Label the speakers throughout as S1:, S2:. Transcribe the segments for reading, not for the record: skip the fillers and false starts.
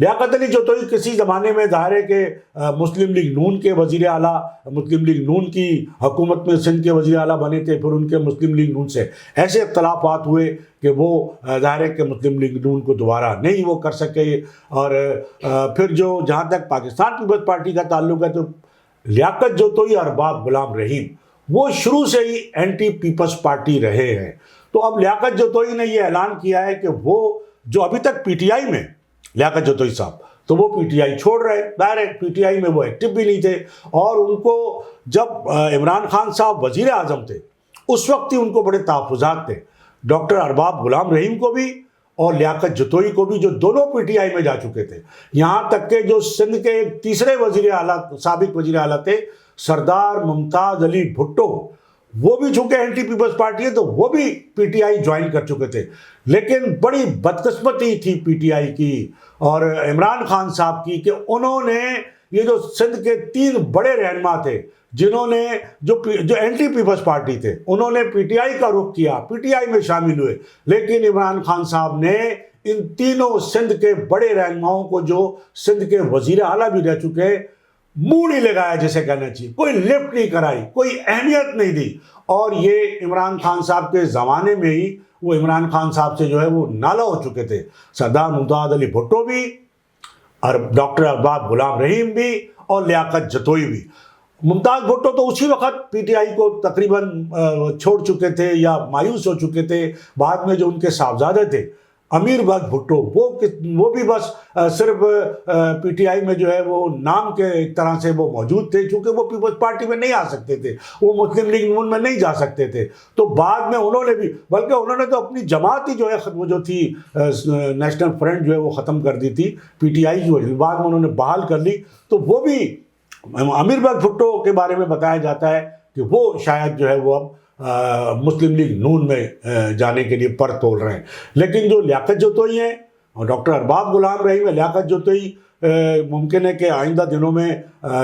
S1: لیاقت علی جوتوئی کسی زمانے میں ظاہر ہے کہ مسلم لیگ نون کے وزیر اعلیٰ، مسلم لیگ نون کی حکومت میں سندھ کے وزیر اعلیٰ بنے تھے، پھر ان کے مسلم لیگ نون سے ایسے اختلافات ہوئے کہ وہ ظاہر ہے کہ مسلم لیگ نون کو دوبارہ نہیں وہ کر سکے. اور پھر جو جہاں تک پاکستان پیپلز پارٹی کا تعلق ہے تو لیاقت جوتوئی اور ارباب غلام رحیم وہ شروع سے ہی اینٹی پیپلز پارٹی رہے ہیں. تو اب لیاقت جوتوئی نے یہ اعلان کیا ہے کہ وہ جو ابھی تک پی ٹی آئی میں لیاقت جوتوئی صاحب تو وہ پی ٹی آئی چھوڑ رہے، ڈائریکٹ پی ٹی آئی میں وہ ایکٹیو بھی نہیں تھے. اور ان کو جب عمران خان صاحب وزیر اعظم تھے اس وقت ہی ان کو بڑے تحفظات تھے، ڈاکٹر ارباب غلام رحیم کو بھی اور لیاقت جوتوئی کو بھی، جو دونوں پی ٹی آئی میں جا چکے تھے. یہاں تک کہ جو سندھ کے ایک تیسرے وزیر اعلیٰ، سابق وزیر اعلیٰ تھے سردار ممتاز علی بھٹو، وہ بھی چونکہ اینٹی پیپلز پارٹی ہے تو وہ بھی پی ٹی آئی جوائن کر چکے تھے. لیکن بڑی بدقسمتی تھی پی ٹی آئی کی اور عمران خان صاحب کی کہ انہوں نے یہ جو سندھ کے 3 بڑے رہنما تھے جنہوں نے جو اینٹی پیپلز پارٹی تھے انہوں نے پی ٹی آئی کا رخ کیا، پی ٹی آئی میں شامل ہوئے. لیکن عمران خان صاحب نے ان تینوں سندھ کے بڑے رہنماؤں کو، جو سندھ کے وزیر اعلیٰ بھی رہ چکے، منہ نہیں لگایا جسے کہنا چاہیے، کوئی لفٹ نہیں کرائی، کوئی اہمیت نہیں دی. اور یہ عمران خان صاحب کے زمانے میں ہی وہ عمران خان صاحب سے جو ہے وہ نالا ہو چکے تھے. سردار ممتاز علی بھٹو بھی اور ڈاکٹر ارباب غلام رحیم بھی اور لیاقت جوتوئی بھی. ممتاز بھٹو تو اسی وقت پی ٹی آئی کو تقریباً چھوڑ چکے تھے یا مایوس ہو چکے تھے. بعد میں جو ان کے صاحبزادے تھے امیر بخش بھٹو، وہ بھی بس صرف پی ٹی آئی میں جو ہے وہ نام کے ایک طرح سے وہ موجود تھے، چونکہ وہ پیپلز پارٹی میں نہیں آ سکتے تھے، وہ مسلم لیگ نون میں نہیں جا سکتے تھے. تو بعد میں انہوں نے بھی، بلکہ انہوں نے تو اپنی جماعت ہی جو ہے وہ جو تھی نیشنل فرنٹ جو ہے وہ ختم کر دی تھی، پی ٹی آئی جو ہے بعد میں انہوں نے بحال کر لی. تو وہ بھی امیر بخش بھٹو کے بارے میں بتایا جاتا ہے کہ وہ شاید جو ہے وہ اب مسلم لیگ نون میں جانے کے لیے پر تول رہے ہیں. لیکن جو لیاقت جوتوئی ہیں اور ڈاکٹر ارباب غلام رحیم ہے، لیاقت جوتوئی ممکن ہے کہ آئندہ دنوں میں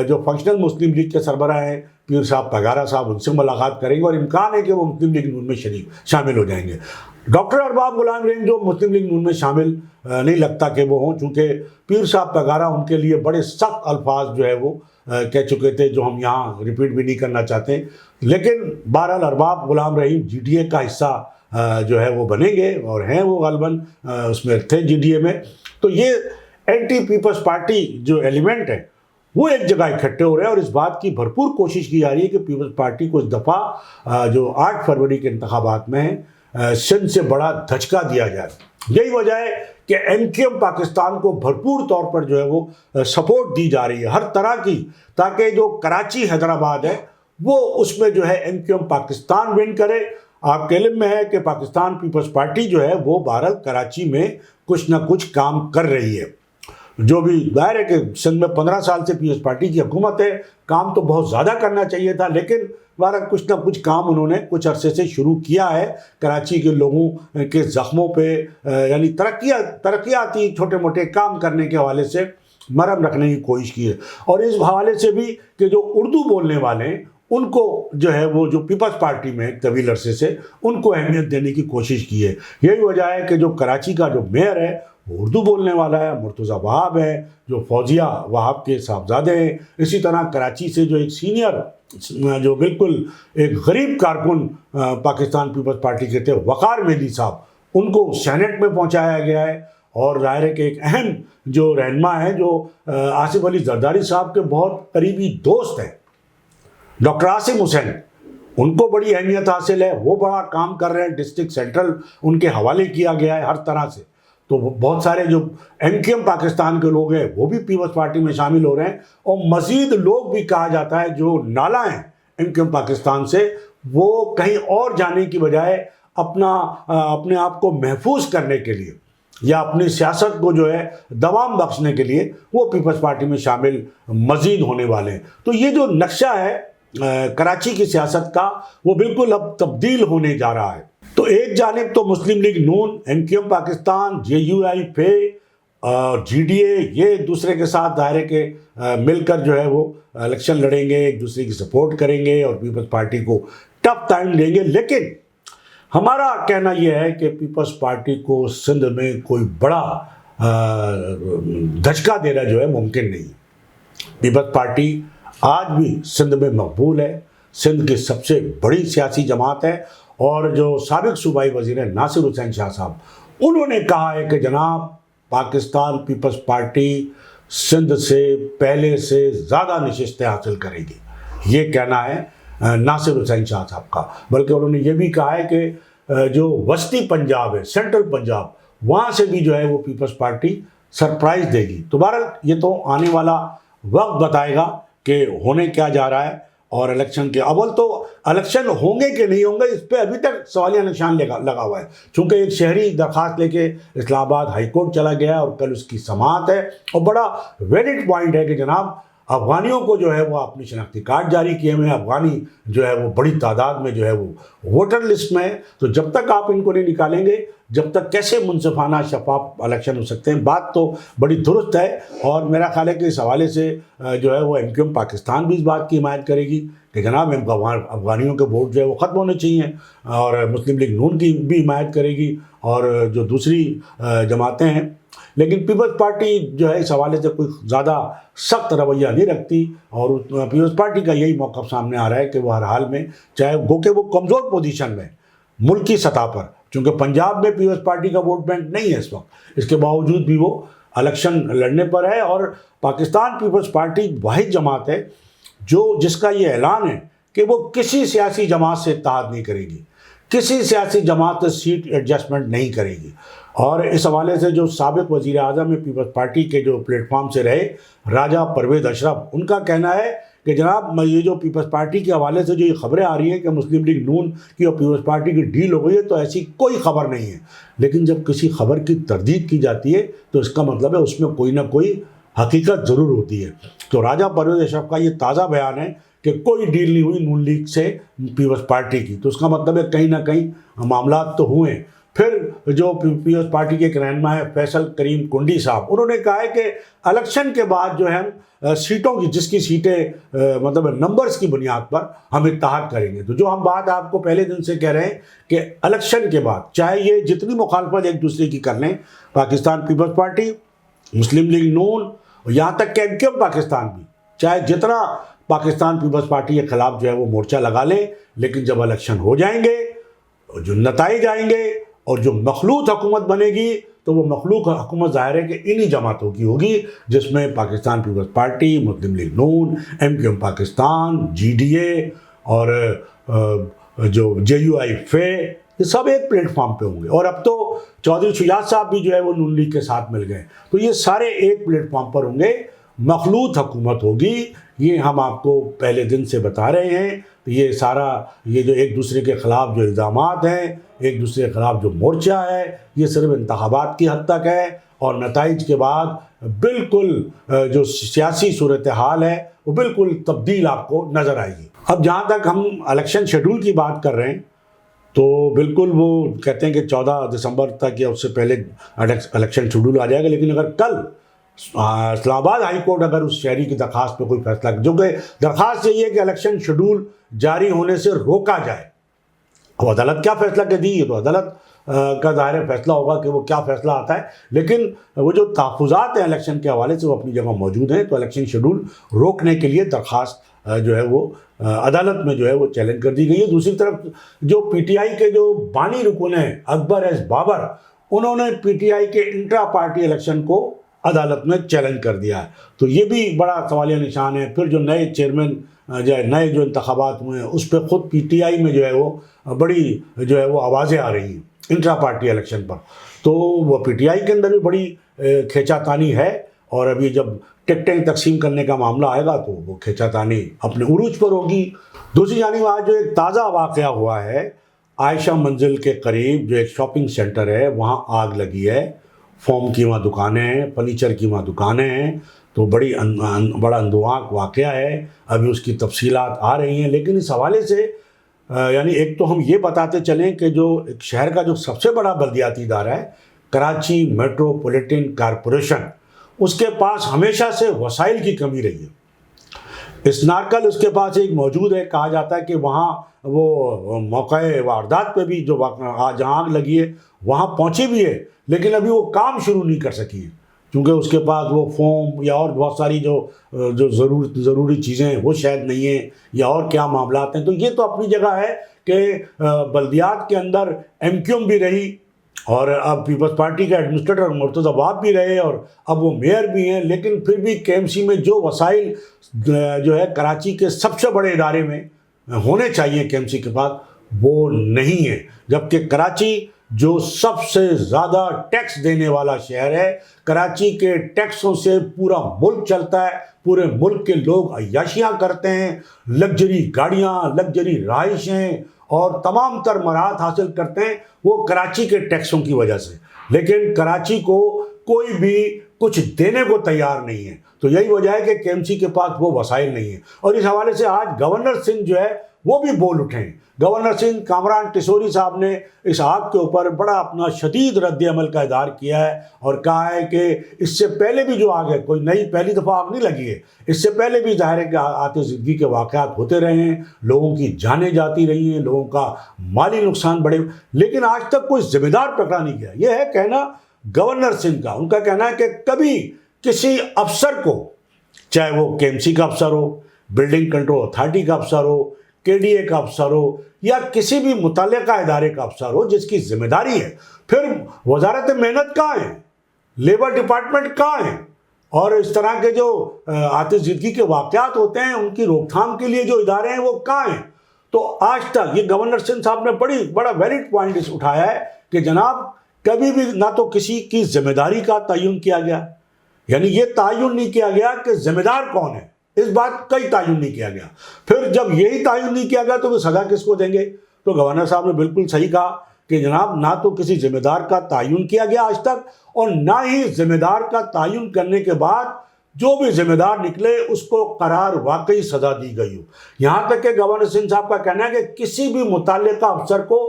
S1: جو فنکشنل مسلم لیگ کے سربراہ ہیں پیر صاحب پگارا صاحب ان سے ملاقات کریں گے اور امکان ہے کہ وہ مسلم لیگ نون میں شامل ہو جائیں گے. ڈاکٹر ارباب غلام رحیم جو مسلم لیگ نون میں شامل نہیں لگتا کہ وہ ہوں، چونکہ پیر صاحب پگارا ان کے لیے بڑے سخت الفاظ جو ہے وہ کہہ چکے تھے جو ہم یہاں ریپیٹ بھی نہیں کرنا چاہتے. لیکن بہرحال ارباب غلام رحیم جی ڈی اے کا حصہ جو ہے وہ بنیں گے اور ہیں وہ غالباً اس میں تھے جی ڈی اے میں. تو یہ اینٹی پیپلز پارٹی جو ایلیمنٹ ہے وہ ایک جگہ اکٹھے ہو رہے ہیں اور اس بات کی بھرپور کوشش کی جا رہی ہے کہ پیپلز پارٹی کو اس دفعہ جو 8 فروری کے انتخابات میں سندھ سے بڑا دھچکا دیا جائے. یہی وجہ ہے کہ ایم کیو ایم پاکستان کو بھرپور طور پر جو ہے وہ سپورٹ دی جا رہی ہے ہر طرح کی، تاکہ جو کراچی حیدرآباد ہے وہ اس میں جو ہے M Q M Pakistan win کرے. آپ کے علم میں ہے کہ پاکستان پیپلز پارٹی جو ہے وہ بہرحال کراچی میں کچھ نہ کچھ کام کر رہی ہے. جو بھی ظاہر ہے کہ سندھ میں 15 سال سے پیپلز پارٹی کی حکومت ہے، کام تو بہت زیادہ کرنا چاہیے تھا، لیکن بہرحال کچھ نہ کچھ کام انہوں نے کچھ عرصے سے شروع کیا ہے. کراچی کے لوگوں کے زخموں پہ یعنی ترقیاتی چھوٹے موٹے کام کرنے کے حوالے سے مرہم رکھنے کی کوشش کی ہے. اور اس حوالے سے بھی کہ جو اردو بولنے والے ہیں ان کو جو ہے وہ جو پیپلز پارٹی میں طویل عرصے سے ان کو اہمیت دینے کی کوشش کی ہے. یہی وجہ ہے کہ جو کراچی کا جو میئر ہے وہ اردو بولنے والا ہے، مرتضیٰ وہاب ہے جو فوزیہ وہاب کے صاحبزادے ہیں. اسی طرح کراچی سے جو ایک سینئر جو بالکل ایک غریب کارکن پاکستان پیپلز پارٹی کے تھے وقار مہدی صاحب، ان کو سینٹ میں پہنچایا گیا ہے. اور ظاہر ہے کہ ایک اہم جو رہنما ہے جو آصف علی زرداری صاحب کے بہت قریبی دوست ہیں ڈاکٹر عاصم حسین، ان کو بڑی اہمیت حاصل ہے، وہ بڑا کام کر رہے ہیں. ڈسٹرکٹ سینٹرل ان کے حوالے کیا گیا ہے ہر طرح سے. تو بہت سارے جو ایم کیو ایم پاکستان کے لوگ ہیں وہ بھی پیپلز پارٹی میں شامل ہو رہے ہیں. اور مزید لوگ بھی کہا جاتا ہے جو نالا ہیں ایم کیو ایم پاکستان سے، وہ کہیں اور جانے کی بجائے اپنے آپ کو محفوظ کرنے کے لیے یا اپنی سیاست کو جو ہے دوام بخشنے کے لیے وہ پیپلز پارٹی میں شامل مزید ہونے والے ہیں. تو یہ جو نقشہ ہے کراچی کی سیاست کا وہ بالکل اب تبدیل ہونے جا رہا ہے. تو ایک جانب تو مسلم لیگ نون، M Q M Pakistan, J U I پے اور جی ڈی اے یہ ایک دوسرے کے ساتھ دائرے کے مل کر جو ہے وہ الیکشن لڑیں گے، ایک دوسرے کی سپورٹ کریں گے اور پیپلز پارٹی کو ٹف ٹائم دیں گے. لیکن ہمارا کہنا یہ ہے کہ پیپلز پارٹی کو سندھ میں کوئی بڑا دھچکا دینا جو ہے ممکن نہیں ہے۔ پیپلز پارٹی آج بھی سندھ میں مقبول ہے، سندھ کی سب سے بڑی سیاسی جماعت ہے، اور جو سابق صوبائی وزیر ہیں ناصر حسین شاہ صاحب، انہوں نے کہا ہے کہ جناب پاکستان پیپلز پارٹی سندھ سے پہلے سے زیادہ نشستیں حاصل کرے گی۔ یہ کہنا ہے ناصر حسین شاہ صاحب کا، بلکہ انہوں نے یہ بھی کہا ہے کہ جو وسطی پنجاب ہے، سینٹرل پنجاب، وہاں سے بھی جو ہے وہ پیپلز پارٹی سرپرائز دے گی۔ تو بہرحال یہ تو آنے والا وقت بتائے گا کہ ہونے کیا جا رہا ہے، اور الیکشن کے اول تو الیکشن ہوں گے کہ نہیں ہوں گے اس پہ ابھی تک سوالیہ نشان لگا ہوا ہے، چونکہ ایک شہری درخواست لے کے اسلام آباد ہائی کورٹ چلا گیا ہے اور کل اس کی سماعت ہے، اور بڑا ویلڈ پوائنٹ ہے کہ جناب افغانیوں کو جو ہے وہ اپنی شناختی کارڈ جاری کیے ہوئے ہیں، افغانی جو ہے وہ بڑی تعداد میں جو ہے وہ ووٹر لسٹ میں ہے، تو جب تک آپ ان کو نہیں نکالیں گے، جب تک کیسے منصفانہ شفاف الیکشن ہو سکتے ہیں؟ بات تو بڑی درست ہے، اور میرا خیال ہے کہ اس حوالے سے جو ہے وہ ایم کیو ایم پاکستان بھی اس بات کی حمایت کرے گی کہ جناب افغانیوں کے ووٹ جو ہے وہ ختم ہونے چاہیے، اور مسلم لیگ نون کی بھی حمایت کرے گی، اور جو دوسری جماعتیں ہیں۔ لیکن پیپلز پارٹی جو ہے اس حوالے سے کوئی زیادہ سخت رویہ نہیں رکھتی، اور پیپلز پارٹی کا یہی موقف سامنے آ رہا ہے کہ وہ ہر حال میں، چاہے گو کہ وہ کمزور پوزیشن میں ملکی سطح پر، چونکہ پنجاب میں پیپلز پارٹی کا ووٹ بینک نہیں ہے اس وقت، اس کے باوجود بھی وہ الیکشن لڑنے پر ہے، اور پاکستان پیپلز پارٹی واحد جماعت ہے جس کا یہ اعلان ہے کہ وہ کسی سیاسی جماعت سے اتحاد نہیں کرے گی، کسی سیاسی جماعت سے سیٹ ایڈجسٹمنٹ نہیں کرے گی۔ اور اس حوالے سے جو سابق وزیر اعظم پیپلز پارٹی کے جو پلیٹ فارم سے رہے راجہ پرویز اشرف، ان کا کہنا ہے کہ جناب یہ جو پیپلز پارٹی کے حوالے سے جو یہ خبریں آ رہی ہیں کہ مسلم لیگ نون کی اور پیپلز پارٹی کی ڈیل ہو گئی ہے، تو ایسی کوئی خبر نہیں ہے، لیکن جب کسی خبر کی تردید کی جاتی ہے تو اس کا مطلب ہے اس میں کوئی نہ کوئی حقیقت ضرور ہوتی ہے۔ تو راجہ پرویز اشرف کا یہ تازہ بیان ہے کہ کوئی ڈیل نہیں ہوئی نون لیگ سے پیپلز پارٹی کی، تو اس کا مطلب ہے کہیں نہ کہیں معاملات تو ہوئے ہیں۔ پھر جو پیپلز پارٹی کے ایک رہنما ہے فیصل کریم کنڈی صاحب، انہوں نے کہا ہے کہ الیکشن کے بعد جو ہے سیٹوں کی، جس کی سیٹیں مطلب نمبرز کی بنیاد پر ہم اتحاد کریں گے۔ تو جو ہم بات آپ کو پہلے دن سے کہہ رہے ہیں کہ الیکشن کے بعد چاہے یہ جتنی مخالفت ایک دوسرے کی کر لیں، پاکستان پیپلز پارٹی، مسلم لیگ نون، یہاں تک کہ ایم کیو ایم پاکستان بھی، چاہے جتنا پاکستان پیپلز پارٹی کے خلاف جو ہے وہ مورچہ لگا لیں، لیکن جب الیکشن ہو جائیں گے، جو نتائج آئیں گے اور جو مخلوط حکومت بنے گی، تو وہ مخلوط حکومت ظاہر ہے کہ انہی جماعتوں کی ہوگی، جس میں پاکستان پیپلز پارٹی، مسلم لیگ نون، M Q M Pakistan, G D A اور جو جے یو آئی فے، یہ سب ایک پلیٹ فارم پہ ہوں گے۔ اور اب تو چودھری شجاعت صاحب بھی جو ہے وہ نون لیگ کے ساتھ مل گئے، تو یہ سارے ایک پلیٹ فارم پر ہوں گے، مخلوط حکومت ہوگی۔ یہ ہم آپ کو پہلے دن سے بتا رہے ہیں۔ یہ سارا یہ جو ایک دوسرے کے خلاف جو الزامات ہیں، ایک دوسرے کے خلاف جو مورچہ ہے، یہ صرف انتخابات کی حد تک ہے، اور نتائج کے بعد بالکل جو سیاسی صورتحال ہے وہ بالکل تبدیل آپ کو نظر آئے گی۔ اب جہاں تک ہم الیکشن شیڈول کی بات کر رہے ہیں، تو بالکل وہ کہتے ہیں کہ 14 دسمبر تک یا اس سے پہلے الیکشن شیڈول آ جائے گا، لیکن اگر کل اسلام آباد ہائی کورٹ اگر اس شہری کی درخواست پہ کوئی فیصلہ، جو کہ درخواست یہی ہے کہ الیکشن شیڈول جاری ہونے سے روکا جائے، اب عدالت کیا فیصلہ کہ دی، یہ تو عدالت کا ظاہر فیصلہ ہوگا کہ وہ کیا فیصلہ آتا ہے، لیکن وہ جو تحفظات ہیں الیکشن کے حوالے سے وہ اپنی جگہ موجود ہیں۔ تو الیکشن شیڈول روکنے کے لیے درخواست جو ہے وہ عدالت میں جو ہے وہ چیلنج کر دی گئی ہے۔ دوسری طرف جو پی ٹی آئی کے جو بانی رکن ہیں اکبر ایس بابر، انہوں نے پی ٹی آئی کے انٹرا پارٹی الیکشن کو عدالت میں چیلنج کر دیا ہے، تو یہ بھی بڑا سوالیہ نشان ہے۔ پھر جو نئے چیئرمین نئے جو انتخابات ہوئے ہیں، اس پہ خود پی ٹی آئی میں جو ہے وہ بڑی جو ہے وہ آوازیں آ رہی ہیں انٹرا پارٹی الیکشن پر، تو وہ پی ٹی آئی کے اندر بھی بڑی کھینچا تانی ہے، اور ابھی جب ٹکٹیں تقسیم کرنے کا معاملہ آئے گا تو وہ کھینچا تانی اپنے عروج پر ہوگی۔ دوسری جانب آج جو ایک تازہ واقعہ ہوا ہے، عائشہ منزل کے قریب جو ایک شاپنگ سینٹر ہے، وہاں آگ لگی ہے، فوم کی وہاں دکانیں ہیں، فرنیچر کی وہاں دکانیں ہیں، تو بڑا اندوہناک واقعہ ہے۔ ابھی اس کی تفصیلات آ رہی ہیں، لیکن اس حوالے سے یعنی ایک تو ہم یہ بتاتے چلیں کہ جو ایک شہر کا جو سب سے بڑا بلدیاتی ادارہ ہے کراچی میٹروپولیٹن کارپوریشن، اس کے پاس ہمیشہ سے وسائل کی کمی رہی ہے، اسنارکل اس کے پاس ایک موجود ہے، کہا جاتا ہے کہ وہاں وہ موقع واردات پہ بھی جو جہاں آگ لگی ہے وہاں پہنچی بھی ہے، لیکن ابھی وہ کام شروع نہیں کر سکی ہے، کیونکہ اس کے پاس وہ فوم یا اور بہت ساری جو ضروری چیزیں ہیں وہ شاید نہیں ہیں، یا اور کیا معاملات ہیں۔ تو یہ تو اپنی جگہ ہے کہ بلدیات کے اندر ایم کیو ایم بھی رہی، اور اب پیپلز پارٹی کا ایڈمنسٹریٹر مرتضی وہاب بھی رہے، اور اب وہ میئر بھی ہیں، لیکن پھر بھی کے ایم سی میں جو وسائل جو ہے کراچی کے سب سے بڑے ادارے میں ہونے چاہیے کے ایم سی کے پاس، وہ نہیں ہے۔ جبکہ کراچی جو سب سے زیادہ ٹیکس دینے والا شہر ہے، کراچی کے ٹیکسوں سے پورا ملک چلتا ہے، پورے ملک کے لوگ عیاشیاں کرتے ہیں، لگژری گاڑیاں، لگژری رہائشیں اور تمام تر مراحت حاصل کرتے ہیں وہ کراچی کے ٹیکسوں کی وجہ سے، لیکن کراچی کو کوئی بھی کچھ دینے کو تیار نہیں ہے۔ تو یہی وجہ ہے کہ کے ایم سی کے پاس وہ وسائل نہیں ہیں، اور اس حوالے سے آج گورنر سندھ جو ہے وہ بھی بول اٹھے ہیں۔ گورنر سندھ کامران ٹیسوری صاحب نے اس آگ کے اوپر بڑا اپنا شدید رد عمل کا اظہار کیا ہے، اور کہا ہے کہ اس سے پہلے بھی جو آگ ہے، کوئی نئی پہلی دفعہ آگ نہیں لگی ہے، اس سے پہلے بھی ظاہر ہے کہ آتش زدگی کے واقعات ہوتے رہے ہیں، لوگوں کی جانیں جاتی رہی ہیں، لوگوں کا مالی نقصان بڑھے، لیکن آج تک کوئی ذمہ دار پکڑا نہیں گیا۔ یہ ہے کہنا گورنر سندھ کا، ان کا کہنا ہے کہ کبھی کسی افسر کو، چاہے وہ کے ایم سی کا افسر ہو، بلڈنگ کنٹرول اتھارٹی کا افسر ہو، کے ڈی اے کا افسر ہو، یا کسی بھی متعلقہ ادارے کا افسر ہو جس کی ذمہ داری ہے، پھر وزارت محنت کہاں ہے، لیبر ڈپارٹمنٹ کہاں ہے، اور اس طرح کے جو آتش زدگی کے واقعات ہوتے ہیں ان کی روک تھام کے لیے جو ادارے ہیں وہ کہاں ہیں؟ تو آج تک یہ گورنر سندھ صاحب نے بڑا ویلڈ پوائنٹ اٹھایا ہے کہ جناب کبھی بھی نہ تو کسی کی ذمہ داری کا تعین کیا گیا، یعنی یہ تعین نہیں کیا گیا کہ ذمہ دار کون ہے، اس بات کا ہی تعین نہیں کیا گیا۔ پھر جب یہی تعین نہیں کیا گیا تو وہ سزا کس کو دیں گے؟ تو گورنر صاحب نے بالکل صحیح کہا کہ جناب نہ تو کسی ذمہ دار کا تعین کیا گیا آج تک، اور نہ ہی ذمہ دار کا تعین کرنے کے بعد جو بھی ذمہ دار نکلے اس کو قرار واقعی سزا دی گئی ہو۔ یہاں تک کہ گورنر سندھ صاحب کا کہنا ہے کہ کسی بھی متعلقہ افسر کو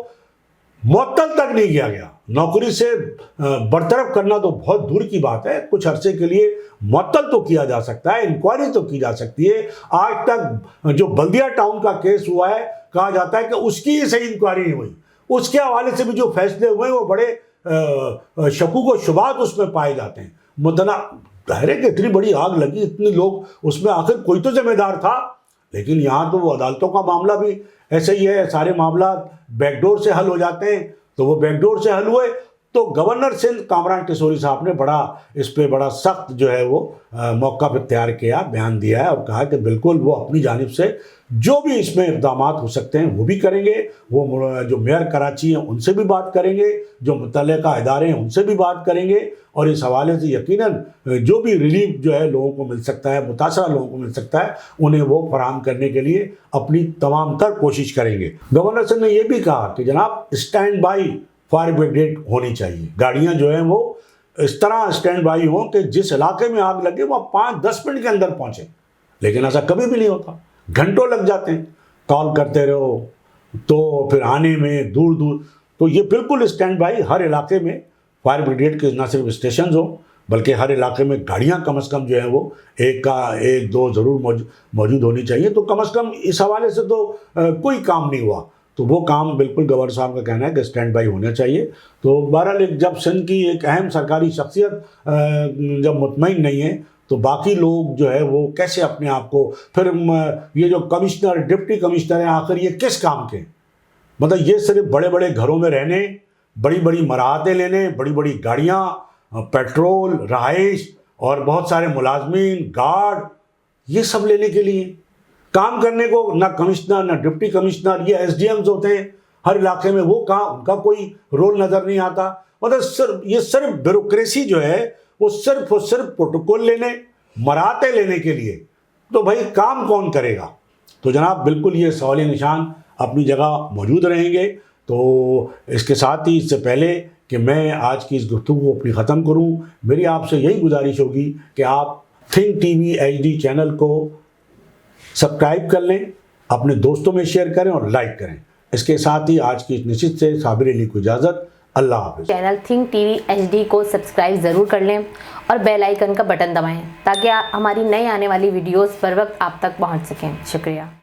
S1: معطل تک نہیں کیا گیا، نوکری سے برطرف کرنا تو بہت دور کی بات ہے، کچھ عرصے کے لیے معطل تو کیا جا سکتا ہے، انکوائری تو کی جا سکتی ہے۔ آج تک جو بلدیہ ٹاؤن کا کیس ہوا ہے، کہا جاتا ہے کہ اس کی ہی صحیح انکوائری نہیں ہوئی، اس کے حوالے سے بھی جو فیصلے ہوئے وہ بڑے شکوک و شبہات اس میں پائے جاتے ہیں۔ مدنہ ظاہر ہے کہ اتنی بڑی آگ لگی، اتنے لوگ اس میں، آخر کوئی تو ذمہ دار تھا، لیکن یہاں تو وہ عدالتوں کا معاملہ بھی ایسے ہی ہے، سارے معاملات بیک ڈور سے حل ہو جاتے ہیں، تو وہ بیک ڈور سے حل ہوئے۔ تو گورنر سندھ کامران ٹیسوری صاحب نے اس پہ بڑا سخت جو ہے وہ موقف اختیار کیا، بیان دیا ہے، اور کہا کہ بالکل وہ اپنی جانب سے جو بھی اس میں اقدامات ہو سکتے ہیں وہ بھی کریں گے، وہ جو میئر کراچی ہیں ان سے بھی بات کریں گے، جو متعلقہ ادارے ہیں ان سے بھی بات کریں گے، اور اس حوالے سے یقیناً جو بھی ریلیف جو ہے لوگوں کو مل سکتا ہے، متاثرہ لوگوں کو مل سکتا ہے، انہیں وہ فراہم کرنے کے لیے اپنی تمام تر کوشش کریں گے۔ گورنر صاحب نے یہ بھی کہا کہ جناب اسٹینڈ بائی فائر بریگیڈ ہونی چاہیے، گاڑیاں جو ہیں وہ اس طرح اسٹینڈ بائی ہوں کہ جس علاقے میں آگ لگے وہ 5-10 منٹ کے اندر پہنچے، لیکن ایسا کبھی بھی نہیں ہوتا، گھنٹوں لگ جاتے ہیں، کال کرتے رہو تو پھر آنے میں دور دور۔ تو یہ بالکل اسٹینڈ بائی ہر علاقے میں فائر بریگیڈ کے نہ صرف اسٹیشنز ہوں بلکہ ہر علاقے میں گاڑیاں کم از کم جو ہیں وہ ایک دو ضرور موجود ہونی چاہیے۔ تو کم از کم اس حوالے سے تو کوئی کام نہیں ہوا، تو وہ کام بالکل گورنر صاحب کا کہنا ہے کہ اسٹینڈ بائی ہونا چاہیے۔ تو بہرحال جب سندھ کی ایک اہم سرکاری شخصیت جب مطمئن نہیں ہے تو باقی لوگ جو ہے وہ کیسے اپنے آپ کو، پھر یہ جو کمشنر ڈپٹی کمشنر ہیں آخر یہ کس کام کے؟ مطلب یہ صرف بڑے بڑے گھروں میں رہنے، بڑی بڑی مراحتیں لینے، بڑی بڑی گاڑیاں، پیٹرول، رہائش اور بہت سارے ملازمین، گارڈ، یہ سب لینے کے لیے کام کرنے کو نہ کمشنر نہ ڈپٹی کمشنر، یہ ایس ڈی ایمز ہوتے ہیں ہر علاقے میں، وہ کہاں، ان کا کوئی رول نظر نہیں آتا۔ مطلب یہ صرف بیوروکریسی جو ہے وہ صرف اور صرف پروٹوکول لینے، مراحتیں لینے کے لیے، تو بھائی کام کون کرے گا؟ تو جناب بالکل یہ سوالی نشان اپنی جگہ موجود رہیں گے۔ تو اس کے ساتھ ہی اس سے پہلے کہ میں آج کی اس گفتگو کو اپنی ختم کروں، میری آپ سے یہی گزارش ہوگی کہ آپ think T V H D channel کو سبسکرائب کر لیں، اپنے دوستوں میں شیئر کریں اور لائک کریں۔ اس کے ساتھ ہی آج کی اس نشست سے صابر علی کو اجازت، اللہ حافظ۔
S2: Channel think T V H D کو سبسکرائب ضرور کر لیں اور بیل آئیکن کا بٹن دبائیں تاکہ ہماری نئی آنے والی ویڈیوز پر وقت آپ تک پہنچ سکیں. شکریہ.